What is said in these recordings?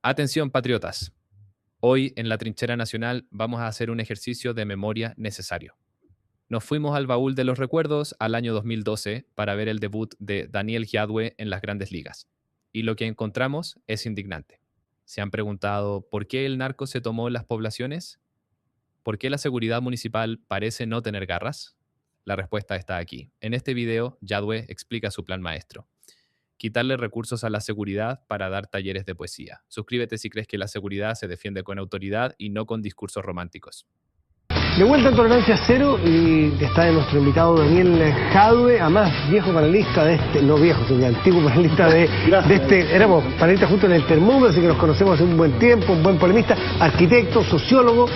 Atención, patriotas. Hoy en la Trinchera Nacional vamos a hacer un ejercicio de memoria necesario. Nos fuimos al baúl de los recuerdos al año 2012 para ver el debut de Daniel Jadwe en las Grandes Ligas. Y lo que encontramos es indignante. ¿Se han preguntado por qué el narco se tomó las poblaciones? ¿Por qué la seguridad municipal parece no tener garras? La respuesta está aquí. En este video, Jadwe explica su plan maestro. Quitarle recursos a la seguridad para dar talleres de poesía. Suscríbete si crees que la seguridad se defiende con autoridad y no con discursos románticos. De vuelta en Tolerancia Cero y está nuestro invitado Daniel Jadwe, además viejo panelista de este, no viejo, sino antiguo panelista de este, éramos panelistas juntos en el Termómetro, así que nos conocemos hace un buen tiempo, un buen polemista, arquitecto, sociólogo,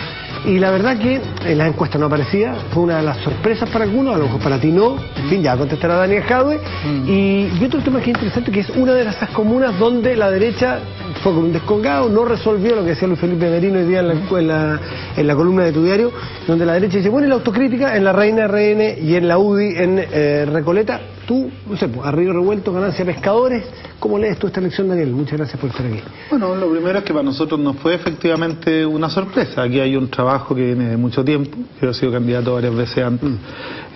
y la verdad que en la encuesta no aparecía, fue una de las sorpresas para algunos, a lo mejor para ti no, en fin, ya contestará Daniel Jadwe, y otro tema que es interesante, que es una de esas comunas donde la derecha fue con un descolgado, no resolvió lo que decía Luis Felipe Merino hoy día en la columna de tu diario, donde la derecha dice, bueno, y la autocrítica en la Reina RN y en la UDI en Recoleta, tú, no sé, a río revuelto, ganancia pescadores, ¿cómo lees tú esta elección, Daniel? Muchas gracias por estar aquí. Bueno, lo primero es que para nosotros no fue efectivamente una sorpresa, aquí hay un trabajo que viene de mucho tiempo, yo he sido candidato varias veces antes,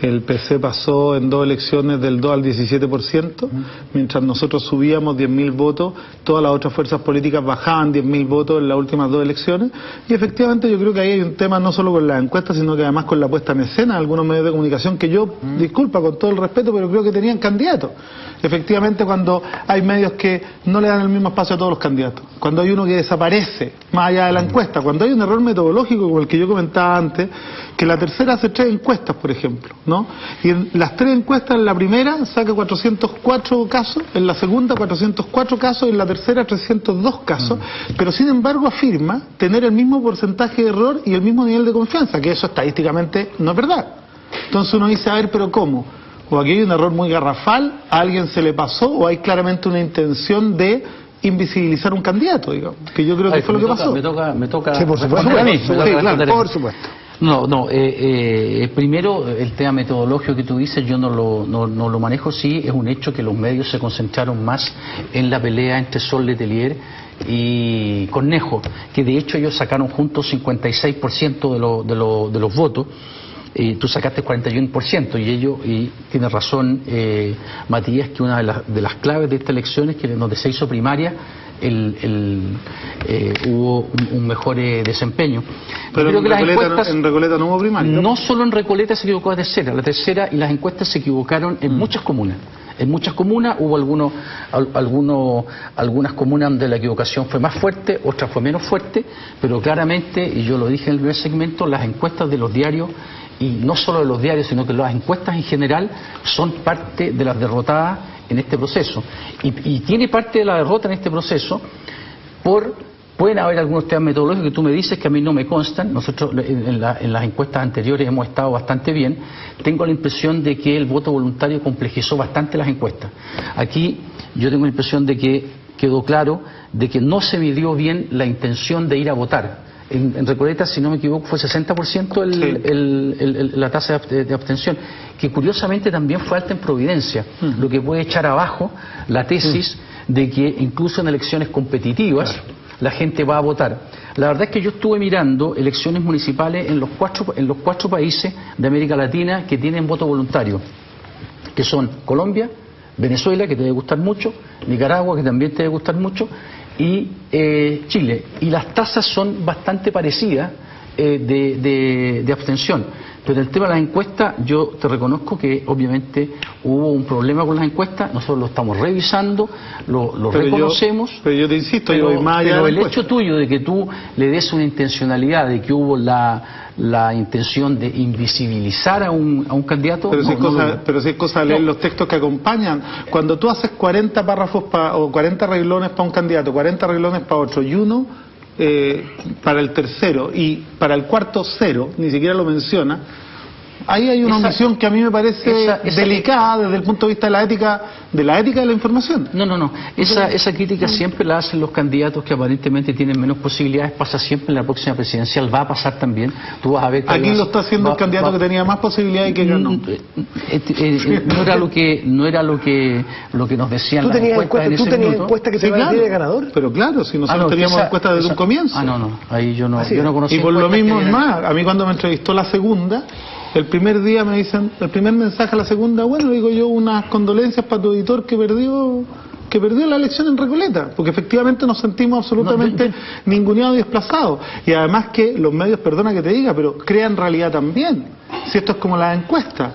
el PC pasó en 2 elecciones del 2 al 17%, mientras nosotros subíamos 10.000 votos, todas las otras fuerzas políticas bajaban 10.000 votos en las últimas 2 elecciones, y efectivamente yo creo que ahí hay un tema no solo con las encuestas, sino que además con la puesta en escena de algunos medios de comunicación que yo, disculpa con todo el respeto, pero creo que tenían candidatos. Efectivamente, cuando hay medios que no le dan el mismo espacio a todos los candidatos, cuando hay uno que desaparece más allá de la encuesta, cuando hay un error metodológico como el que yo comentaba antes, que la tercera hace 3 encuestas, por ejemplo, ¿no? Y en las 3 encuestas, en la primera saca 404 casos, en la segunda 404 casos, en la tercera 302 casos, pero sin embargo afirma tener el mismo porcentaje de error y el mismo nivel de confianza, que eso estadísticamente no es verdad. Entonces uno dice, a ver, pero ¿cómo? O aquí hay un error muy garrafal, a alguien se le pasó, o hay claramente una intención de invisibilizar un candidato, digamos, que yo creo que fue lo que pasó. Me toca. Sí, por supuesto. Claro, por supuesto. Primero, el tema metodológico que tú dices, yo no lo manejo, sí, es un hecho que los medios se concentraron más en la pelea entre Sol Letelier y Cornejo, que de hecho ellos sacaron juntos 56% de los votos. Tú sacaste 41% y tiene razón Matías, que una de las claves de esta elección es que donde se hizo primaria hubo un mejor desempeño. Pero creo que las encuestas, en Recoleta no hubo primaria. No solo en Recoleta se equivocó la tercera y las encuestas se equivocaron en muchas comunas. En muchas comunas hubo algunas comunas donde la equivocación fue más fuerte, otras fue menos fuerte, pero claramente, y yo lo dije en el primer segmento, las encuestas de los diarios, y no solo de los diarios, sino que las encuestas en general son parte de las derrotadas en este proceso. Y tiene parte de la derrota en este proceso pueden haber algunos temas metodológicos que tú me dices que a mí no me constan. Nosotros en las encuestas anteriores hemos estado bastante bien. Tengo la impresión de que el voto voluntario complejizó bastante las encuestas. Aquí yo tengo la impresión de que quedó claro de que no se midió bien la intención de ir a votar. En Recoleta, si no me equivoco, fue 60% la tasa de abstención, que curiosamente también fue alta en Providencia, lo que puede echar abajo la tesis de que incluso en elecciones competitivas la gente va a votar. La verdad es que yo estuve mirando elecciones municipales en los cuatro países de América Latina que tienen voto voluntario, que son Colombia, Venezuela, que te debe gustar mucho, Nicaragua, que también te debe gustar mucho, y Chile, y las tasas son bastante parecidas de abstención. Pero el tema de las encuestas, yo te reconozco que obviamente hubo un problema con las encuestas, nosotros lo estamos revisando, lo reconocemos. Pero yo te insisto, pero el hecho tuyo de que tú le des una intencionalidad, de que hubo la intención de invisibilizar a un candidato. Pero si es cosa de leer los textos que acompañan. Cuando tú haces 40 párrafos o 40 renglones para un candidato, 40 renglones para otro y uno para el tercero y para el cuarto 0, ni siquiera lo menciona, Ahí hay una omisión que a mí me parece delicada desde el punto de vista de la ética de la información. No. Esa crítica siempre la hacen los candidatos que aparentemente tienen menos posibilidades. Pasa siempre en la próxima presidencial, va a pasar también. Tú vas a ver que aquí lo está haciendo el candidato que tenía más posibilidades y que ganó. No era lo que nos decían las encuestas en ese ¿Tú tenías minuto. encuesta que te va a decir de ganador? Pero claro, si nosotros teníamos encuestas desde un comienzo. No. Ahí yo no conocí. Y por lo mismo es más, a mí cuando me entrevistó la segunda, el primer día me dicen, el primer mensaje a la segunda, bueno, digo yo, unas condolencias para tu editor que perdió la elección en Recoleta, porque efectivamente nos sentimos absolutamente ninguneados y desplazados. Y además que los medios, perdona que te diga, pero crean realidad también. Si esto es como las encuestas,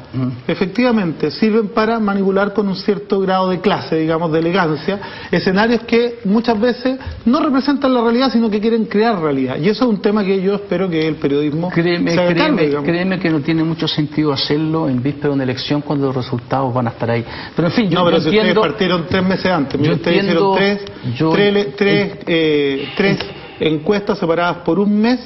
efectivamente sirven para manipular con un cierto grado de clase, digamos, de elegancia, escenarios que muchas veces no representan la realidad, sino que quieren crear realidad. Y eso es un tema que yo espero que el periodismo Créeme que no tiene mucho sentido hacerlo en víspera de una elección cuando los resultados van a estar ahí. Pero en fin, yo entiendo... si ustedes partieron 3 meses antes, ustedes hicieron tres encuestas separadas por un mes.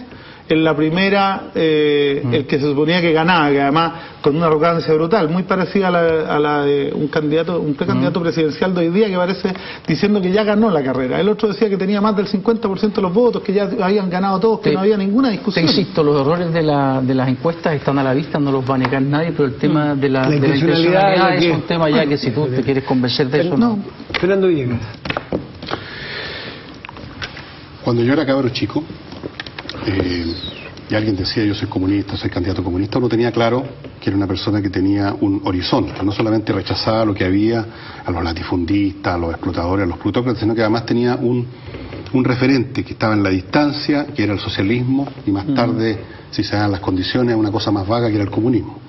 En la primera, el que se suponía que ganaba, que además con una arrogancia brutal, muy parecida a la de un precandidato presidencial de hoy día, que parece diciendo que ya ganó la carrera. El otro decía que tenía más del 50% de los votos, que ya habían ganado todos, que no había ninguna discusión. Te insisto, los errores de las encuestas están a la vista, no los va a negar nadie, pero el tema de la intencionalidad es un tema ya que si tú te quieres convencer de eso... No. Fernando Villegas. Cuando yo era cabro chico, y alguien decía yo soy comunista, soy candidato comunista, uno tenía claro que era una persona que tenía un horizonte, no solamente rechazaba lo que había, a los latifundistas, a los explotadores, a los plutócratas, sino que además tenía un referente que estaba en la distancia, que era el socialismo, y más tarde, si se dan las condiciones, una cosa más vaga que era el comunismo.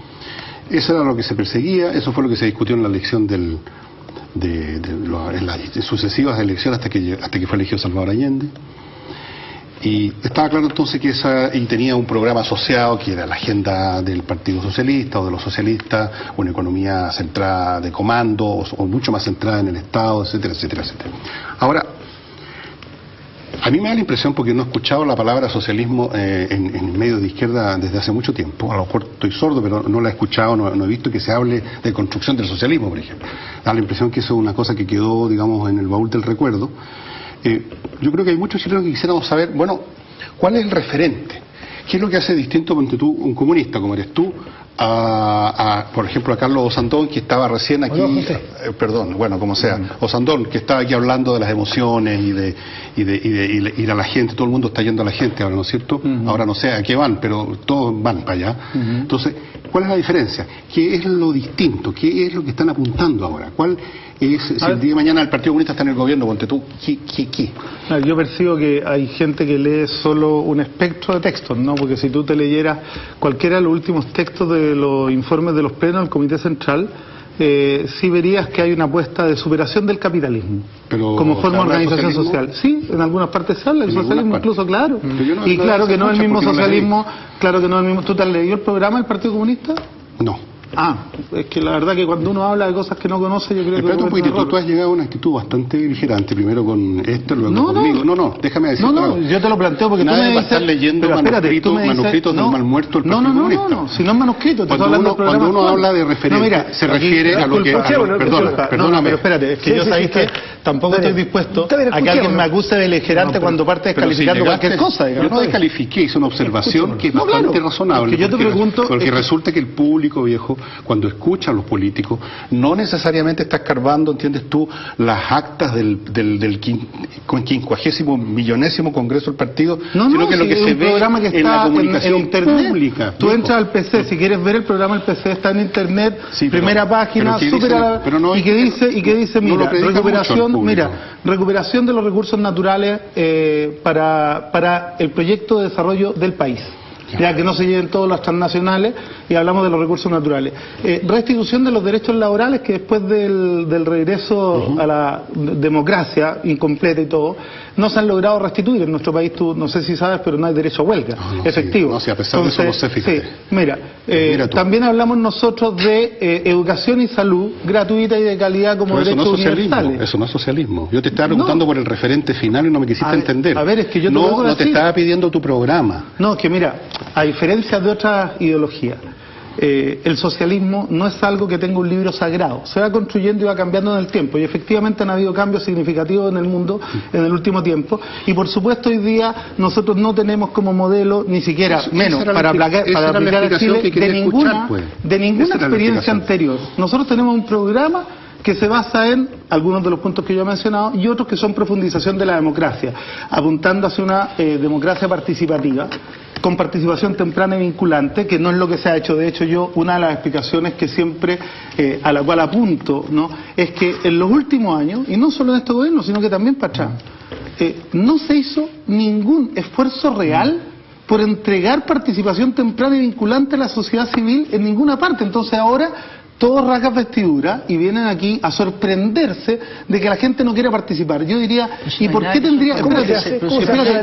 Eso era lo que se perseguía, eso fue lo que se discutió en la elección en las sucesivas elecciones hasta que fue elegido Salvador Allende. Y estaba claro entonces que tenía un programa asociado que era la agenda del Partido Socialista o de los socialistas, una economía centrada de comandos o mucho más centrada en el Estado, etcétera, etcétera, etcétera. Ahora, a mí me da la impresión, porque no he escuchado la palabra socialismo en medios de izquierda desde hace mucho tiempo, a lo mejor estoy sordo, pero no la he escuchado, no he visto que se hable de construcción del socialismo, por ejemplo. Da la impresión que eso es una cosa que quedó, digamos, en el baúl del recuerdo. Yo creo que hay muchos chilenos que quisiéramos saber, bueno, ¿cuál es el referente? ¿Qué es lo que hace distinto, ponte tú, un comunista como eres tú, por ejemplo, a Carlos Osandón, que estaba recién aquí, como sea, Osandón, que estaba aquí hablando de las emociones y de ir a la gente, todo el mundo está yendo a la gente ahora, ¿no es cierto? Ahora no sé a qué van, pero todos van para allá. Entonces, ¿cuál es la diferencia? ¿Qué es lo distinto? ¿Qué es lo que están apuntando ahora? ¿Cuál es, si el día de mañana el Partido Comunista está en el gobierno, ponte tú, ¿qué? Yo percibo que hay gente que lee solo un espectro de textos, ¿no? Porque si tú te leyeras cualquiera de los últimos textos de los informes de los plenos del Comité Central, sí verías que hay una apuesta de superación del capitalismo como forma de organización social. Sí, en algunas partes se habla del socialismo incluso, claro. Y claro que no es el mismo socialismo, claro que no es el mismo. ¿Tú te has leído el programa del Partido Comunista? No. Es que la verdad que cuando uno habla de cosas que no conoce, yo creo que... Tú has llegado a una actitud bastante beligerante, primero con esto, luego conmigo. No, déjame decirlo. No, yo te lo planteo porque nadie tú me va a estar leyendo manuscritos del mal muerto del Partido Comunista. No, si no es manuscrito, cuando uno habla de referente, se refiere a lo que... Perdóname. Pero espérate, es que yo sabéis que tampoco estoy dispuesto a que alguien me acuse de beligerante cuando parte descalificando cualquier cosa. Yo no descalifiqué, hice una observación que es bastante razonable. Yo te pregunto... Porque resulta que el público, viejo, cuando escucha a los políticos, no necesariamente está escarbando, entiendes tú, las actas del 50º millonésimo Congreso del Partido, sino que lo que se ve en la comunicación en internet pública. Tú entras al PC, si quieres ver el programa, el PC está en internet, primera página, y que dice, mira, recuperación de los recursos naturales para el proyecto de desarrollo del país. Ya que no se lleven todas las transnacionales y hablamos de los recursos naturales. Restitución de los derechos laborales que después del regreso a la democracia incompleta y todo, no se han logrado restituir en nuestro país. Tú no sé si sabes, pero no hay derecho a huelga efectivo. A pesar de eso no sé, fíjate. También hablamos nosotros de educación y salud gratuita y de calidad como derechos universales. Eso no es socialismo. Yo te estaba preguntando por el referente final y no me quisiste entender. A ver, es que yo no te estaba pidiendo tu programa. No, es que mira, a diferencia de otras ideologías, el socialismo no es algo que tenga un libro sagrado, se va construyendo y va cambiando en el tiempo, y efectivamente han habido cambios significativos en el mundo en el último tiempo, y por supuesto hoy día nosotros no tenemos como modelo, ni siquiera menos para aplicar a Chile, de ninguna experiencia anterior. Nosotros tenemos un programa que se basa en algunos de los puntos que yo he mencionado y otros que son profundización de la democracia, apuntando hacia una democracia participativa, con participación temprana y vinculante, que no es lo que se ha hecho. De hecho, yo, una de las explicaciones que siempre, a la cual apunto, ¿no?, es que en los últimos años, y no solo en este gobierno, sino que también para atrás, no se hizo ningún esfuerzo real por entregar participación temprana y vinculante a la sociedad civil en ninguna parte. Entonces ahora todos rasgan vestidura y vienen aquí a sorprenderse de que la gente no quiere participar. Yo diría, ¿y por qué tendría? ¿Cómo se hace?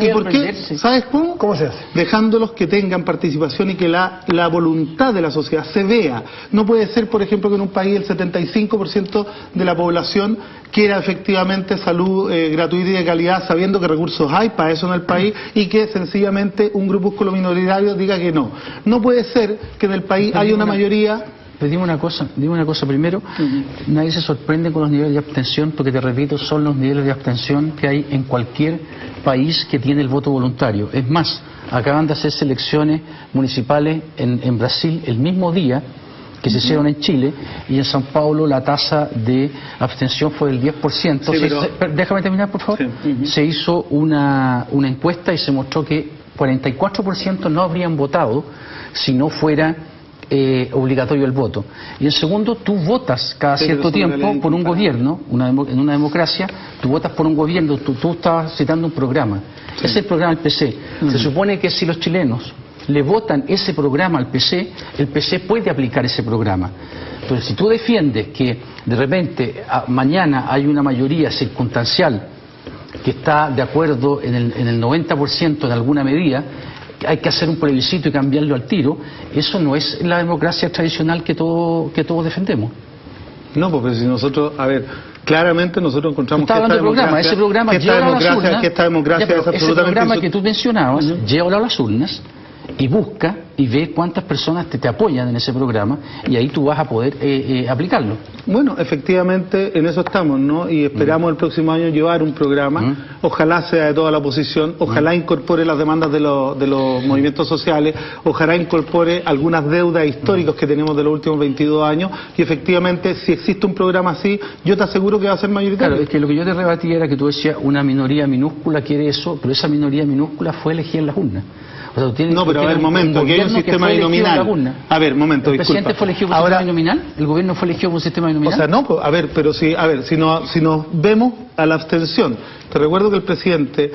¿Y por qué? ¿Sabes cómo? ¿Cómo se hace? Dejándolos que tengan participación y que la voluntad de la sociedad se vea. No puede ser, por ejemplo, que en un país el 75% de la población quiera efectivamente salud gratuita y de calidad, sabiendo que recursos hay para eso en el país, y que sencillamente un grupúsculo minoritario diga que no. No puede ser que en el país haya una mayoría. Pero dime una cosa primero, nadie se sorprende con los niveles de abstención, porque te repito, son los niveles de abstención que hay en cualquier país que tiene el voto voluntario. Es más, acaban de hacerse elecciones municipales en Brasil el mismo día que se hicieron en Chile, y en São Paulo la tasa de abstención fue del 10%. Sí, déjame terminar, por favor. Sí. Se hizo una encuesta y se mostró que 44% no habrían votado si no fuera obligatorio el voto. Y en segundo, tú votas cada cierto tiempo por un gobierno, en una democracia, tú votas por un gobierno, tú estabas citando un programa. Sí. Es el programa del PC. Se supone que si los chilenos le votan ese programa al PC, el PC puede aplicar ese programa. Entonces, si tú defiendes que de repente mañana hay una mayoría circunstancial que está de acuerdo en el 90% de alguna medida, hay que hacer un plebiscito y cambiarlo al tiro, eso no es la democracia tradicional que todos defendemos. No, porque si nosotros, a ver, claramente nosotros encontramos que ese programa llévalo a las urnas, que esta democracia es absolutamente... Ese programa que tú mencionabas, llévalo a las urnas y busca y ve cuántas personas te apoyan en ese programa, y ahí tú vas a poder aplicarlo. Bueno, efectivamente en eso estamos, ¿no? Y esperamos el próximo año llevar un programa, ojalá sea de toda la oposición, ojalá incorpore las demandas de los movimientos sociales, ojalá incorpore algunas deudas históricas que tenemos de los últimos 22 años, y efectivamente si existe un programa así, yo te aseguro que va a ser mayoritario. Claro, es que lo que yo te rebatí era que tú decías una minoría minúscula quiere eso, pero esa minoría minúscula fue elegida en las urnas. O sea, no, pero a ver, momento, aquí hay un sistema binominal. A ver, momento, ¿El presidente fue elegido por un sistema binominal? ¿El gobierno fue elegido por un sistema binominal? O sea, no, a ver, pero si nos vemos a la abstención, te recuerdo que el presidente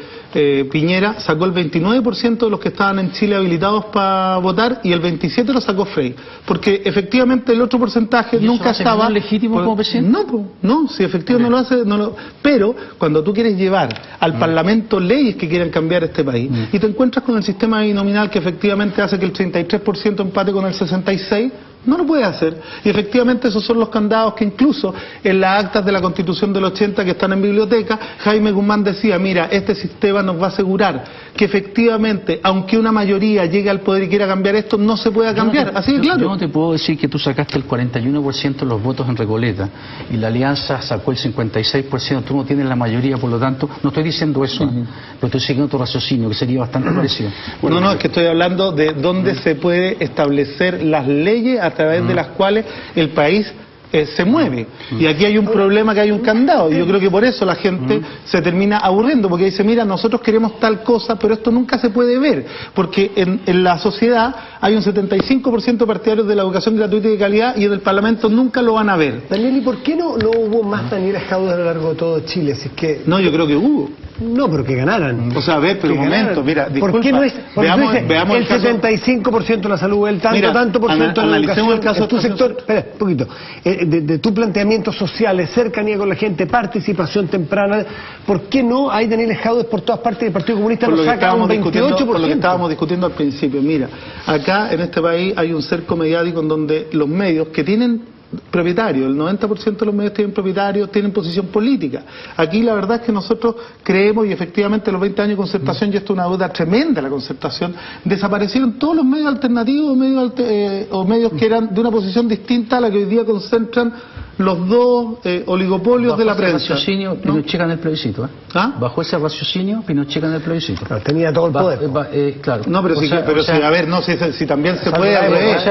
Piñera sacó el 29% de los que estaban en Chile habilitados para votar, y el 27% lo sacó Frey, porque efectivamente el otro porcentaje nunca estaba... ¿Es legítimo como presidente? No, si efectivamente no lo hace, pero cuando tú quieres llevar al Parlamento leyes que quieran cambiar este país, y te encuentras con el sistema binominal que efectivamente hace que el 33% empate con el 66%, no lo puede hacer. Y efectivamente esos son los candados que incluso en las actas de la Constitución del 80 que están en biblioteca, Jaime Guzmán decía, mira, este sistema nos va a asegurar que efectivamente, aunque una mayoría llegue al poder y quiera cambiar esto, no se pueda cambiar. Así de claro. Yo no te puedo decir que tú sacaste el 41% de los votos en Recoleta y la Alianza sacó el 56%, tú no tienes la mayoría, por lo tanto, no estoy diciendo eso, pero estoy siguiendo tu raciocinio, que sería bastante parecido. Bueno, no, es que estoy hablando de dónde se puede establecer las leyes a través de las cuales el país se mueve. Y aquí hay un problema, que hay un candado, y yo creo que por eso la gente se termina aburriendo, porque dice, mira, nosotros queremos tal cosa, pero esto nunca se puede ver, porque en la sociedad hay un 75% partidarios de la educación gratuita y de calidad, y en el Parlamento nunca lo van a ver. Daniel, ¿y por qué no hubo más Daniel Jadwe a lo largo de todo Chile? Si es que... No, yo creo que hubo. No, pero que ganaran. O sea, a ver, pero un momento, mira, disculpa. ¿Por qué no es? Veamos el 75% de la salud, el tanto por ciento de la educación, el caso en tu sector, espera, un poquito, de tu planteamientos sociales, cercanía con la gente, participación temprana, ¿por qué no hay Daniel Jadwe por todas partes y el Partido Comunista no saca un 28%? Por lo que estábamos discutiendo al principio, mira, acá en este país hay un cerco mediático en donde los medios que tienen propietarios, el 90% de los medios tienen propietarios, tienen posición política. Aquí la verdad es que nosotros creemos, y efectivamente los 20 años de concertación, y esto es una deuda tremenda la concertación, desaparecieron todos los medios alternativos o medios que eran de una posición distinta a la que hoy día concentran los dos oligopolios de la prensa. Bajo ese raciocinio, Pinochet gana el plebiscito. ¿Ah? Bajo ese raciocinio, Pinochet gana el plebiscito. Claro, tenía todo el poder. Claro. No, pero a ver, no, si también se puede al revés,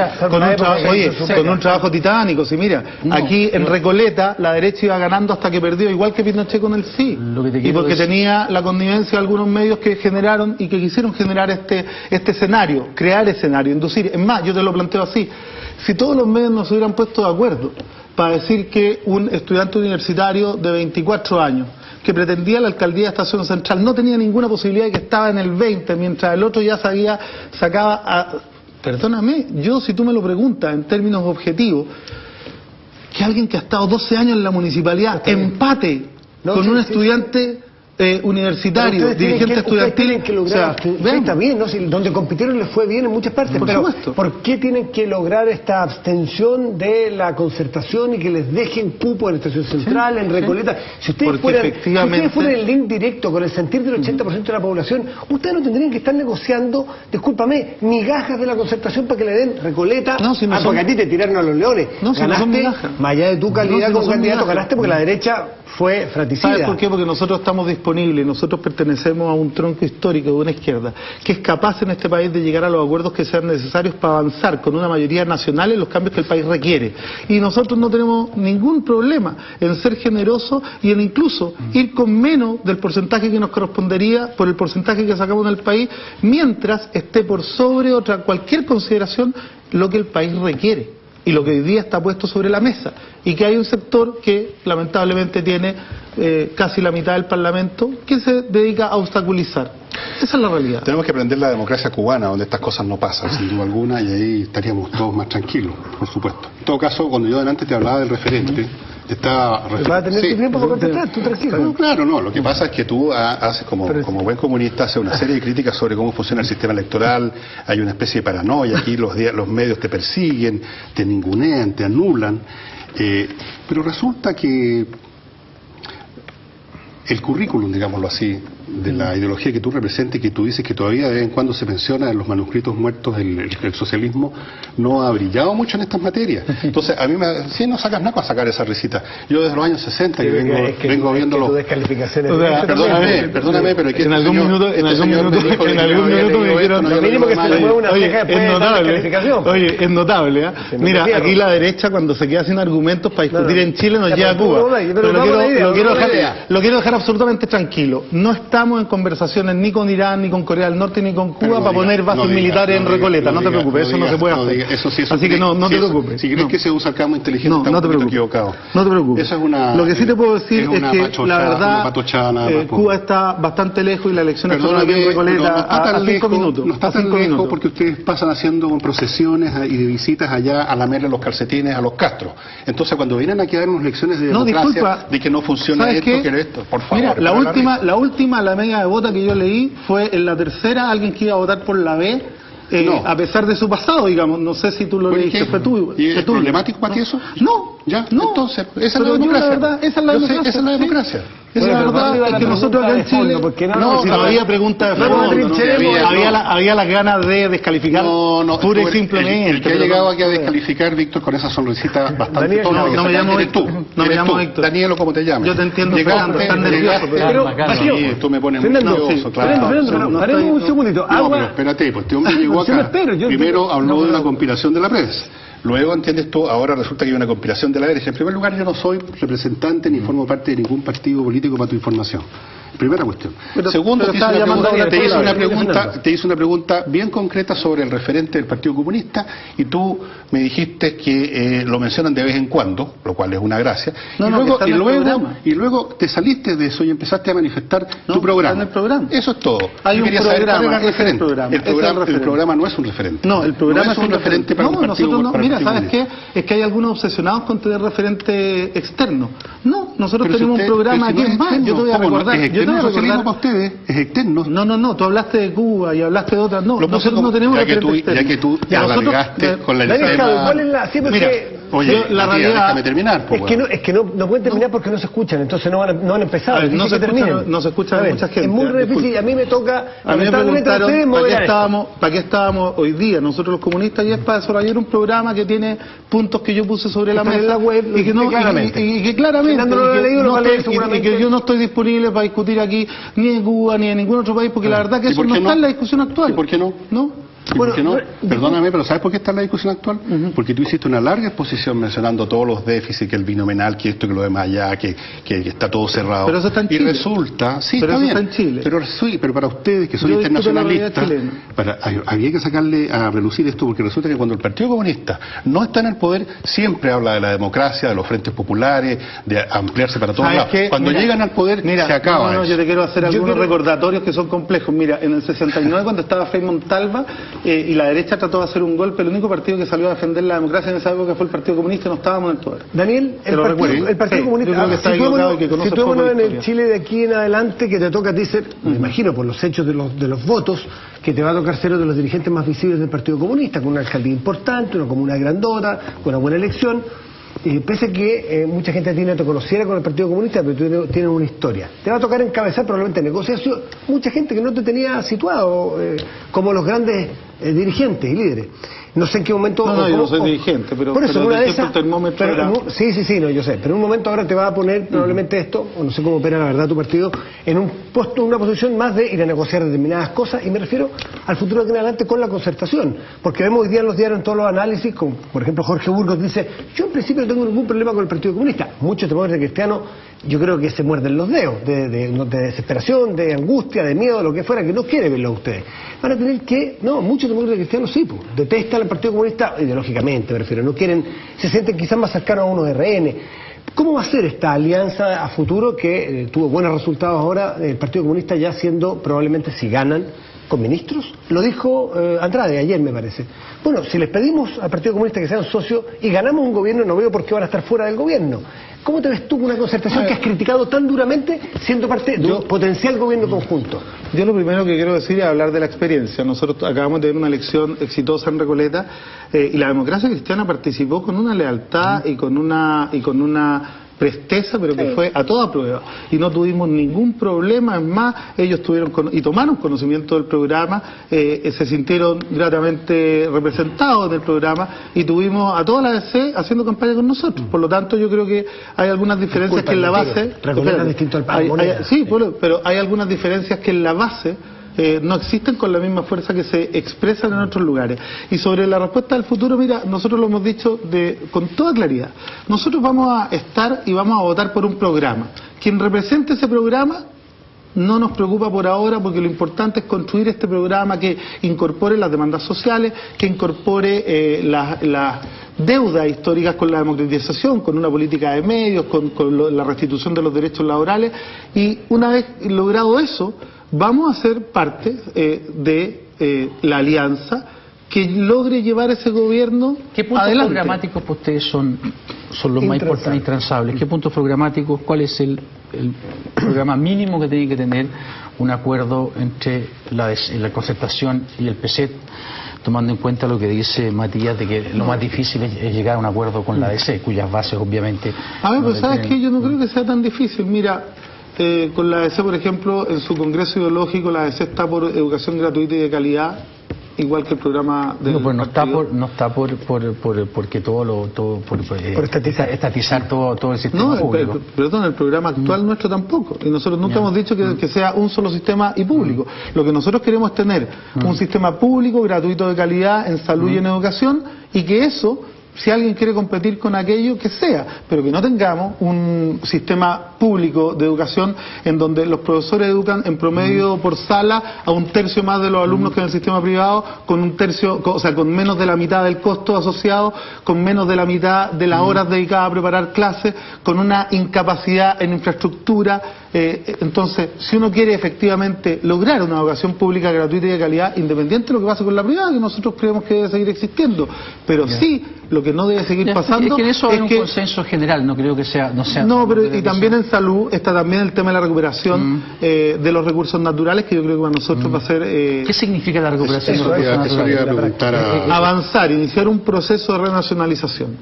con un trabajo titánico. Si mira, aquí en Recoleta la derecha iba ganando hasta que perdió, igual que Pinochet con el sí. Y porque tenía la connivencia de algunos medios que generaron y que quisieron generar este escenario, crear escenario, inducir. Es más, yo te lo planteo así: si todos los medios nos hubieran puesto de acuerdo para decir que un estudiante universitario de 24 años que pretendía la alcaldía de Estación Central no tenía ninguna posibilidad de que estaba en el 20, mientras el otro ya sacaba a... Perdóname, yo si tú me lo preguntas en términos objetivos, que alguien que ha estado 12 años en la municipalidad empate con un estudiante... universitario, dirigente estudiantil, tienen que lograr, está bien, ¿no? Si donde compitieron les fue bien en muchas partes, pero ¿por qué tienen que lograr esta abstención de la concertación y que les dejen cupo en Estación Central, en Recoleta? Si ustedes fueran el link directo con el sentir del 80% de la población, ustedes no tendrían que estar negociando, discúlpame, migajas de la concertación para que le den Recoleta, porque a ti te tiraron a los leones. Ganaste, más allá de tu calidad como candidato, ganaste porque la derecha fue fratricida. ¿Sabes por qué? Porque nosotros estamos disponibles, nosotros pertenecemos a un tronco histórico de una izquierda que es capaz en este país de llegar a los acuerdos que sean necesarios para avanzar con una mayoría nacional en los cambios que el país requiere. Y nosotros no tenemos ningún problema en ser generosos y en incluso ir con menos del porcentaje que nos correspondería por el porcentaje que sacamos en el país, mientras esté por sobre cualquier consideración lo que el país requiere y lo que hoy día está puesto sobre la mesa, y que hay un sector que lamentablemente tiene casi la mitad del Parlamento que se dedica a obstaculizar. Esa es la realidad. Tenemos que aprender la democracia cubana, donde estas cosas no pasan, sin duda alguna, y ahí estaríamos todos más tranquilos, por supuesto. En todo caso, cuando yo delante te hablaba del referente, va a tener tiempo para contestar, tú tranquilo. No, claro, no. Lo que pasa es que tú haces, como buen comunista, haces una serie de críticas sobre cómo funciona el sistema electoral. Hay una especie de paranoia. Aquí los medios te persiguen, te ningunean, te anulan. Pero resulta que el currículum, digámoslo así, de la ideología que tú representas y que tú dices que todavía de vez en cuando se menciona en los manuscritos muertos el socialismo, no ha brillado mucho en estas materias. Entonces, a mí si no sacas nada para sacar esa risita. Yo desde los años 60 que vengo viendo los... Perdóname, pero en algún minuto me dijeron... Lo mínimo que se le mueve una ceja después de la descalificación. Oye, es notable, ¿eh? Mira, aquí la derecha cuando se queda sin argumentos para discutir en Chile nos lleva a Cuba. Pero lo quiero dejar absolutamente tranquilo. No estamos en conversaciones ni con Irán, ni con Corea del Norte, ni con Cuba para poner bases militares en Recoleta. No te preocupes, eso no se puede hacer. Así que no te preocupes. Si crees que se usa el campo inteligente, no te preocupes. Equivocado. No te preocupes. Lo que sí te puedo decir es que la verdad Cuba está bastante lejos y la elección está aquí en Recoleta a 5 minutos. No está tan lejos porque ustedes pasan haciendo procesiones y de visitas allá a lamerle los calcetines a los Castro. Entonces cuando vienen aquí a darnos lecciones de democracia, de que no funciona esto, por favor. Mira, la última media de vota que yo leí fue en la tercera alguien que iba a votar por la B, a pesar de su pasado, digamos. No sé si tú lo leíste, fue tú. ¿Y es problemático para ti eso? No. Ya, entonces, esa es la democracia. Esa es la democracia. Esa es la verdad, es que nosotros acá en Chile no había pregunta de fondo, había las ganas de descalificar pura y simplemente. El que ha llegado aquí a descalificar, Víctor, con esa sonrisita bastante tonta. No me llamo Héctor. Daniel, ¿cómo te llamas? Yo te entiendo, Fernando, estás nervioso. Sí, tú me pones muy nervioso, claro. Paremos un segundito. No, pero espérate, pues este hombre llegó acá. Primero habló de una conspiración de la prensa. Luego, entiendes tú, ahora resulta que hay una conspiración de la derecha. En primer lugar, yo no soy representante ni formo parte de ningún partido político para tu información. Primera cuestión. Segundo, te hice una pregunta bien concreta sobre el referente del Partido Comunista y tú me dijiste que lo mencionan de vez en cuando, lo cual es una gracia. Y luego te saliste de eso y empezaste a manifestar tu programa. Está en el programa. Eso es todo. Hay un programa. El programa no es un referente. No, el programa es un referente para un partido. Mira, ¿sabes qué? Es que hay algunos obsesionados con tener referente externo. No, nosotros tenemos un programa aquí en más. Yo te voy a recordar. El socialismo para ustedes es externo. No, tú hablaste de Cuba y hablaste de otras. No, nosotros no tenemos referente externo. Ya que tú te alargaste con la tema... ¿Cuál es la...? Sí, porque Oye, la realidad... déjame terminar. Es que no pueden terminar porque no se escuchan, entonces no han empezado. No se escucha mucha gente. Es muy difícil y a mí me toca... A mí me preguntaron ¿para qué estábamos hoy día nosotros los comunistas, y es para desarrollar un programa que tiene puntos que yo puse sobre la mesa en la web, y que yo no estoy disponible para discutir aquí ni en Cuba ni en ningún otro país, porque la verdad que eso no está en la discusión actual. ¿Y por qué no? ¿No? ¿Por qué no? Perdóname, pero ¿sabes por qué está en la discusión actual? Porque tú hiciste una larga exposición mencionando todos los déficits, que el binominal, que esto, que lo demás allá, que está todo cerrado. Pero eso está en Chile. Y resulta, sí, pero está eso bien, está en Chile. Pero para ustedes, que son internacionalistas, había que sacarle a relucir esto, porque resulta que cuando el Partido Comunista no está en el poder, siempre habla de la democracia, de los frentes populares, de ampliarse para todos lados. Cuando llegan al poder, se acaba. Yo te quiero hacer algunos recordatorios que son complejos. Mira, en el 69, cuando estaba Frei Montalva, y la derecha trató de hacer un golpe, el único partido que salió a defender la democracia en esa época fue el Partido Comunista, y no estábamos en el poder. Daniel, el Partido Comunista, situémonos en el Chile de aquí en adelante, que te toca a ti ser, me imagino por los hechos de los votos, que te va a tocar ser uno de los dirigentes más visibles del Partido Comunista, con una alcaldía importante, una comuna grandota, con una buena elección. Pese a que mucha gente a ti no te conociera con el Partido Comunista, pero tú tienes una historia. Te va a tocar encabezar probablemente negociación, mucha gente que no te tenía situado como los grandes dirigentes y líderes. No sé en qué momento... yo no soy dirigente, pero por eso, una de esas, sí, yo sé, pero en un momento ahora te va a poner probablemente esto, o no sé cómo opera la verdad tu partido, en una posición más de ir a negociar determinadas cosas, y me refiero al futuro de en adelante con la concertación, porque vemos hoy día en los diarios, en todos los análisis, como por ejemplo Jorge Burgos dice, yo en principio no tengo ningún problema con el Partido Comunista. Muchos temores de cristianos, yo creo que se muerden los dedos, de desesperación, de angustia, de miedo, lo que fuera, que no quiere verlo a ustedes. Van a tener que, muchos temores de cristianos sí, detestan al Partido Comunista ideológicamente, me refiero, no quieren, se sienten quizás más cercanos a unos RN. ¿Cómo va a ser esta alianza a futuro que tuvo buenos resultados ahora, el Partido Comunista ya siendo probablemente, si ganan, con ministros? Lo dijo Andrade ayer, me parece. Bueno, si les pedimos al Partido Comunista que sean socios y ganamos un gobierno, no veo por qué van a estar fuera del gobierno. ¿Cómo te ves tú con una concertación que has criticado tan duramente siendo parte de un potencial gobierno conjunto? Yo lo primero que quiero decir es hablar de la experiencia. Nosotros acabamos de tener una elección exitosa en Recoleta, y la democracia cristiana participó con una lealtad y con una presteza, pero que fue a toda prueba, y no tuvimos ningún problema. Es más, ellos tomaron conocimiento del programa, se sintieron gratamente representados en el programa, y tuvimos a toda la DC haciendo campaña con nosotros. Por lo tanto, yo creo que hay algunas diferencias que en la base... pero hay algunas diferencias que en la base no existen con la misma fuerza que se expresan en otros lugares. Y sobre la respuesta del futuro, mira, nosotros lo hemos dicho con toda claridad. Nosotros vamos a estar y vamos a votar por un programa. Quien represente ese programa no nos preocupa por ahora, porque lo importante es construir este programa que incorpore las demandas sociales, que incorpore las deudas históricas con la democratización, con una política de medios, con la restitución de los derechos laborales. Y una vez logrado eso, vamos a ser parte de la alianza que logre llevar ese gobierno adelante. ¿Qué puntos programáticos para ustedes son los más importantes, intransables? ¿Qué puntos programáticos? ¿Cuál es el programa mínimo que tiene que tener un acuerdo entre la concertación y el PSET, tomando en cuenta lo que dice Matías de que lo más difícil es llegar a un acuerdo con la ADC, cuyas bases obviamente... A ver, pues sabes que yo no creo que sea tan difícil. Mira, con la ADC, por ejemplo, en su congreso ideológico, la ADC está por educación gratuita y de calidad, igual que el programa del porque por estatizar todo el sistema público. Perdón, el programa actual nuestro tampoco, y nosotros nunca hemos dicho que sea un solo sistema y público. Lo que nosotros queremos es tener un sistema público, gratuito, de calidad en salud y en educación, y que eso, si alguien quiere competir con aquello, que sea, pero que no tengamos un sistema público de educación en donde los profesores educan en promedio por sala a un tercio más de los alumnos que en el sistema privado, con con menos de la mitad del costo asociado, con menos de la mitad de las horas dedicadas a preparar clases, con una incapacidad en infraestructura. Entonces, si uno quiere efectivamente lograr una educación pública gratuita y de calidad, independiente de lo que pase con la privada, que nosotros creemos que debe seguir existiendo, pero sí lo que no debe seguir pasando es que en eso hay un consenso general, no creo que sea... No, pero y también en salud está también el tema de la recuperación de los recursos naturales, que yo creo que para nosotros va a ser... ¿Qué significa la recuperación de los recursos naturales? Avanzar, iniciar un proceso de renacionalización.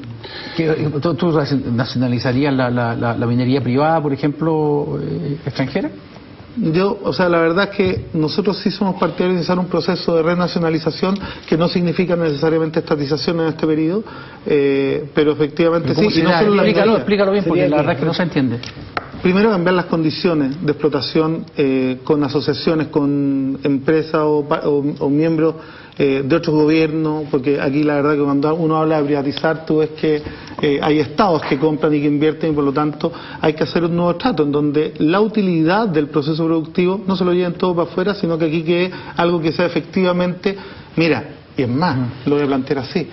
¿Tú nacionalizarías la minería privada, por ejemplo, extranjera? La verdad es que nosotros sí somos partidarios de iniciar un proceso de renacionalización que no significa necesariamente estatización en este periodo, pero efectivamente sí. Y no solo explícalo bien, porque la verdad es que no se entiende. Primero, cambiar las condiciones de explotación con asociaciones, con empresas o miembros de otros gobiernos, porque aquí la verdad que cuando uno habla de privatizar, tú ves que hay estados que compran y que invierten, y por lo tanto hay que hacer un nuevo trato en donde la utilidad del proceso productivo no se lo lleven todo para afuera, sino que aquí quede algo que sea efectivamente, mira, y es más, lo voy a plantear así,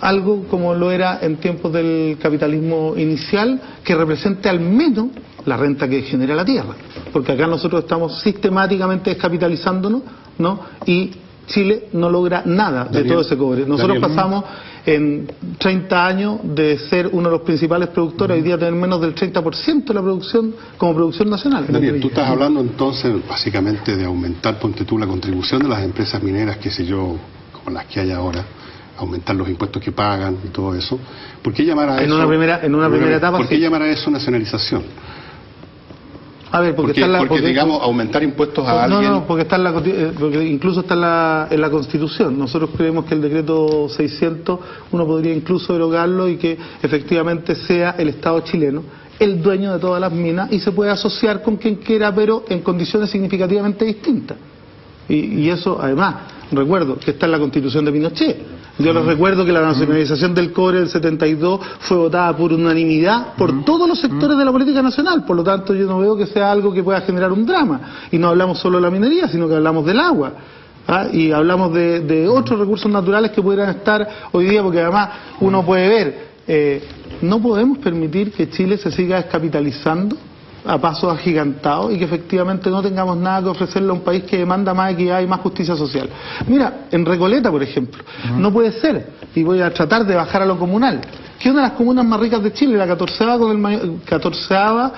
algo como lo era en tiempos del capitalismo inicial, que represente al menos la renta que genera la tierra, porque acá nosotros estamos sistemáticamente descapitalizándonos, ¿no? Y Chile no logra nada de todo ese cobre. Nosotros pasamos en 30 años de ser uno de los principales productores, hoy día tener menos del 30% de la producción como producción nacional. Daniel, tú estás hablando entonces básicamente de aumentar, ponte tú, la contribución de las empresas mineras, qué sé yo, como las que hay ahora, aumentar los impuestos que pagan y todo eso. ¿Por qué llamar a eso? En una primera etapa. ¿Por qué llamar a eso nacionalización? A ver, porque digamos, aumentar impuestos a alguien... No, porque incluso está en la Constitución. Nosotros creemos que el decreto 600 uno podría incluso derogarlo y que efectivamente sea el Estado chileno el dueño de todas las minas y se puede asociar con quien quiera, pero en condiciones significativamente distintas. Y eso, además, recuerdo que está en la Constitución de Pinochet. Yo les recuerdo que la nacionalización del cobre del 72 fue votada por unanimidad por todos los sectores de la política nacional. Por lo tanto, yo no veo que sea algo que pueda generar un drama. Y no hablamos solo de la minería, sino que hablamos del agua. Y hablamos de otros recursos naturales que pudieran estar hoy día, porque además uno puede ver, no podemos permitir que Chile se siga descapitalizando a pasos agigantados y que efectivamente no tengamos nada que ofrecerle a un país que demanda más equidad y más justicia social. Mira, en Recoleta, por ejemplo, no puede ser, y voy a tratar de bajar a lo comunal, que una de las comunas más ricas de Chile, la 14ª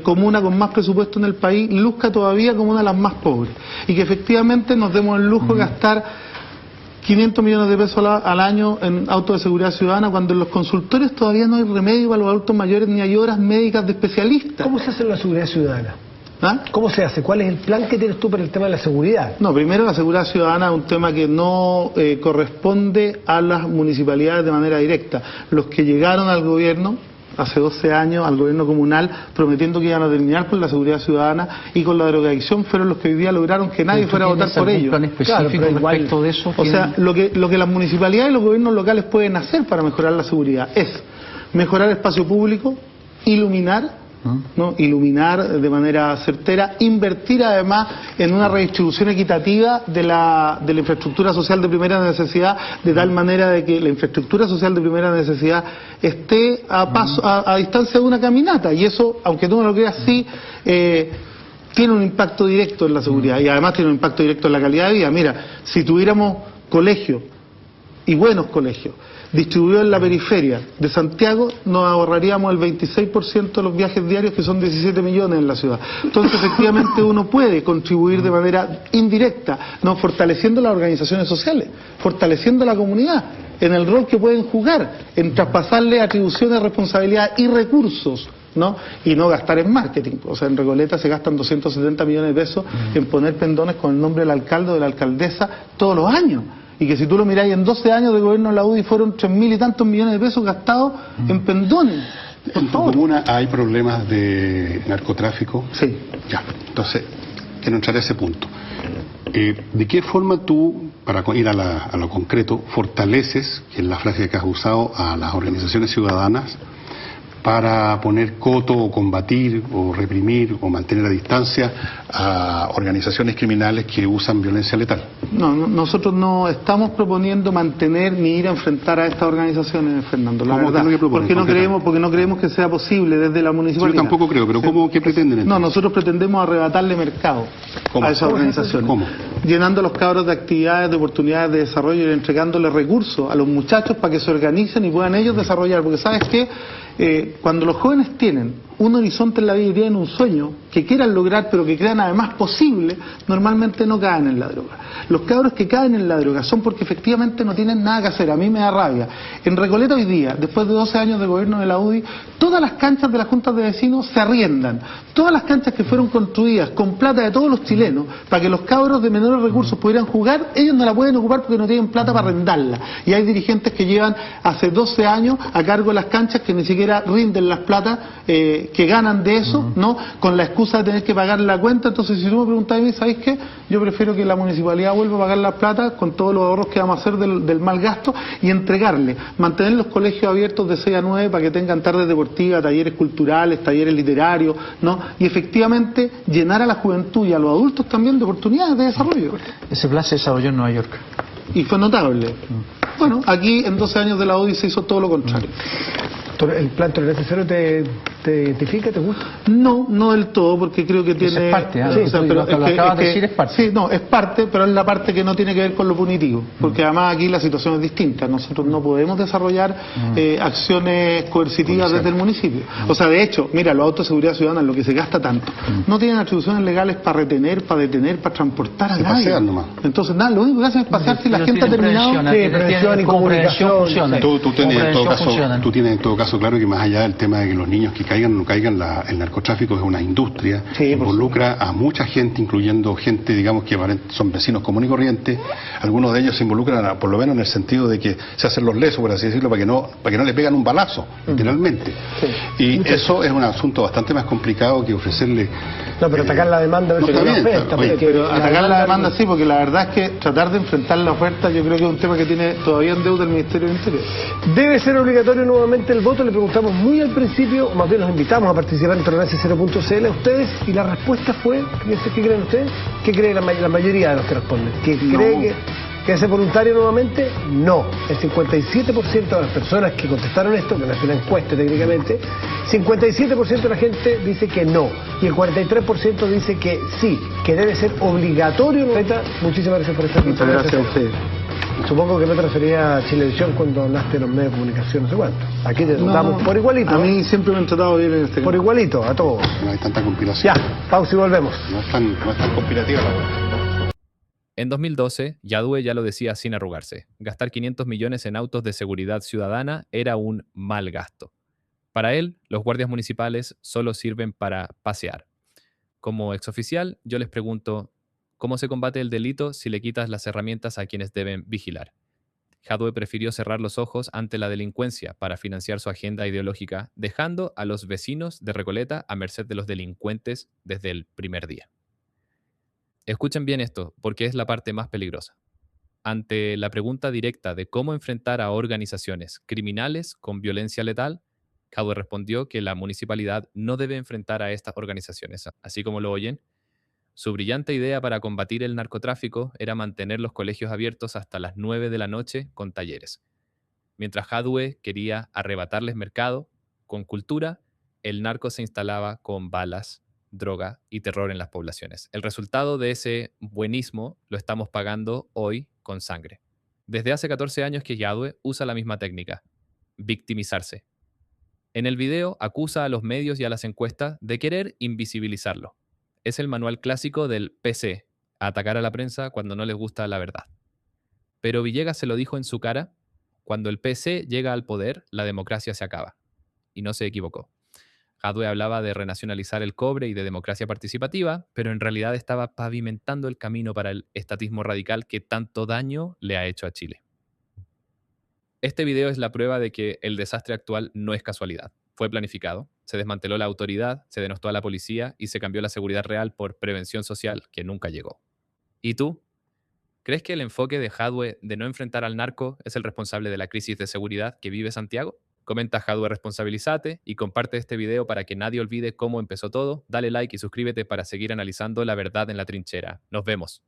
comuna con más presupuesto en el país, luzca todavía como una de las más pobres, y que efectivamente nos demos el lujo de gastar 500 millones de pesos al año en autos de seguridad ciudadana, cuando en los consultorios todavía no hay remedio para los adultos mayores ni hay horas médicas de especialistas. ¿Cómo se hace la seguridad ciudadana? ¿Cómo se hace? ¿Cuál es el plan que tienes tú para el tema de la seguridad? No, primero la seguridad ciudadana es un tema que no corresponde a las municipalidades de manera directa. Los que llegaron al gobierno hace 12 años al gobierno comunal prometiendo que iban a terminar con la seguridad ciudadana y con la drogadicción fueron los que hoy día lograron que nadie fuera a votar por ellos. ¿Plan específico respecto de eso? O sea, lo que las municipalidades y los gobiernos locales pueden hacer para mejorar la seguridad es mejorar el espacio público, iluminar, ¿no? Iluminar de manera certera, invertir además en una redistribución equitativa de la infraestructura social de primera necesidad, de tal manera de que la infraestructura social de primera necesidad esté a distancia de una caminata, y eso, aunque tú no lo creas así, tiene un impacto directo en la seguridad y además tiene un impacto directo en la calidad de vida. Mira, si tuviéramos colegios y buenos colegios distribuidos en la periferia de Santiago, nos ahorraríamos el 26% de los viajes diarios, que son 17 millones en la ciudad. Entonces, efectivamente, uno puede contribuir de manera indirecta, no fortaleciendo las organizaciones sociales, fortaleciendo la comunidad, en el rol que pueden jugar, en traspasarle atribuciones, responsabilidades y recursos, ¿no? Y no gastar en marketing. O sea, en Recoleta se gastan 270 millones de pesos en poner pendones con el nombre del alcalde o de la alcaldesa todos los años. Y que si tú lo miráis, en 12 años de gobierno de la UDI fueron 3.000 y tantos millones de pesos gastados en pendones. ¿En tu comuna hay problemas de narcotráfico? Sí. Ya, entonces, quiero entrar a ese punto. ¿De qué forma tú, para ir a lo concreto, fortaleces, que es la frase que has usado, a las organizaciones ciudadanas para poner coto o combatir o reprimir o mantener a distancia a organizaciones criminales que usan violencia letal. No, nosotros no estamos proponiendo mantener ni ir a enfrentar a estas organizaciones, Fernando, la verdad. Porque no creemos que sea posible desde la municipalidad. Yo tampoco creo, pero ¿qué pretenden entonces? No, nosotros pretendemos arrebatarle mercado a esas organizaciones. ¿Cómo? Llenando a los cabros de actividades, de oportunidades de desarrollo y entregándole recursos a los muchachos para que se organicen y puedan ellos desarrollar. Porque ¿sabes qué? Cuando los jóvenes tienen un horizonte en la vida y tienen un sueño que quieran lograr pero que crean además posible, normalmente no caen en la droga. Los cabros que caen en la droga son porque efectivamente no tienen nada que hacer. A mí me da rabia. En Recoleta hoy día, después de 12 años de gobierno de la UDI, todas las canchas de las juntas de vecinos se arriendan. Todas las canchas que fueron construidas con plata de todos los chilenos para que los cabros de menores recursos pudieran jugar, ellos no la pueden ocupar porque no tienen plata para arrendarla. Y hay dirigentes que llevan hace 12 años a cargo de las canchas que ni siquiera rinden las platas que ganan de eso, ¿no? Con la excusa de tener que pagar la cuenta. Entonces, si tú me preguntas a mí, ¿sabéis qué? Yo prefiero que la municipalidad vuelva a pagar la plata con todos los ahorros que vamos a hacer del mal gasto y entregarle, mantener los colegios abiertos de 6 a 9 para que tengan tardes deportivas, talleres culturales, talleres literarios, ¿no? Y efectivamente llenar a la juventud y a los adultos también de oportunidades de desarrollo. Ese plan se desarrolló en Nueva York. Y fue notable. Bueno, aquí en 12 años de la UDI se hizo todo lo contrario. ¿El plan Tolerancia Cero te identifica, te gusta? No, no del todo, porque creo que tiene... Es parte, ¿eh? Sí, o sea, pero lo que acabas de decir es parte. Sí, no, es parte, pero es la parte que no tiene que ver con lo punitivo, porque además aquí la situación es distinta. Nosotros no podemos desarrollar acciones coercitivas desde el municipio. O sea, de hecho, mira, los autos de seguridad ciudadana, lo que se gasta tanto, no tienen atribuciones legales para retener, para detener, para transportar a nadie. Pasean nomás. Entonces, nada, lo único que hacen es pasear si la gente ha terminado... prevención y comunicación. Tú tienes en todo caso claro que más allá del tema de que los niños que caigan o no caigan, el narcotráfico es una industria que involucra a mucha gente, incluyendo gente, digamos, que son vecinos comunes y corrientes. Algunos de ellos se involucran, por lo menos en el sentido de que se hacen los lesos, por así decirlo, para que no le pegan un balazo, literalmente. Y eso es un asunto bastante más complicado que ofrecerle... No, pero atacar la demanda a veces no, no afecta. Pero atacar la demanda sí, porque la verdad es que tratar de enfrentar la oferta yo creo que es un tema que tiene todavía en deuda el Ministerio del Interior. ¿Debe ser obligatorio nuevamente el voto? Le preguntamos muy al principio, o más bien los invitamos a participar en tolerancia0.cl a ustedes, y la respuesta fue, ¿qué creen ustedes? ¿Qué cree la mayoría de los que responden? ¿Que cree que es voluntario nuevamente? No. El 57% de las personas que contestaron esto, que no es una encuesta técnicamente, 57% de la gente dice que no, y el 43% dice que sí, que debe ser obligatorio. Muchísimas gracias por estar aquí. Muchas gracias a ustedes. Supongo que no te refería a Chilevisión cuando hablaste de los medios de comunicación, no sé cuánto. Aquí te tratamos por igualito. A mí siempre me han tratado bien en este caso. Por igualito, a todos. No hay tanta compilación. Ya, pausa y volvemos. No es tan conspirativa la verdad. En 2012, Yadue ya lo decía sin arrugarse. Gastar 500 millones en autos de seguridad ciudadana era un mal gasto. Para él, los guardias municipales solo sirven para pasear. Como exoficial, yo les pregunto, ¿cómo se combate el delito si le quitas las herramientas a quienes deben vigilar? Jadwe prefirió cerrar los ojos ante la delincuencia para financiar su agenda ideológica, dejando a los vecinos de Recoleta a merced de los delincuentes desde el primer día. Escuchen bien esto, porque es la parte más peligrosa. Ante la pregunta directa de cómo enfrentar a organizaciones criminales con violencia letal, Jadwe respondió que la municipalidad no debe enfrentar a estas organizaciones. Así como lo oyen, su brillante idea para combatir el narcotráfico era mantener los colegios abiertos hasta las 9 de la noche con talleres. Mientras Jadwe quería arrebatarles mercado, con cultura, el narco se instalaba con balas, droga y terror en las poblaciones. El resultado de ese buenismo lo estamos pagando hoy con sangre. Desde hace 14 años que Jadwe usa la misma técnica, victimizarse. En el video acusa a los medios y a las encuestas de querer invisibilizarlo. Es el manual clásico del PC, atacar a la prensa cuando no les gusta la verdad. Pero Villegas se lo dijo en su cara, cuando el PC llega al poder, la democracia se acaba. Y no se equivocó. Jadwe hablaba de renacionalizar el cobre y de democracia participativa, pero en realidad estaba pavimentando el camino para el estatismo radical que tanto daño le ha hecho a Chile. Este video es la prueba de que el desastre actual no es casualidad. Fue planificado, se desmanteló la autoridad, se denostó a la policía y se cambió la seguridad real por prevención social, que nunca llegó. ¿Y tú? ¿Crees que el enfoque de Jadwe de no enfrentar al narco es el responsable de la crisis de seguridad que vive Santiago? comenta Jadwe Responsabilizate y comparte este video para que nadie olvide cómo empezó todo. Dale like y suscríbete para seguir analizando la verdad en la trinchera. Nos vemos.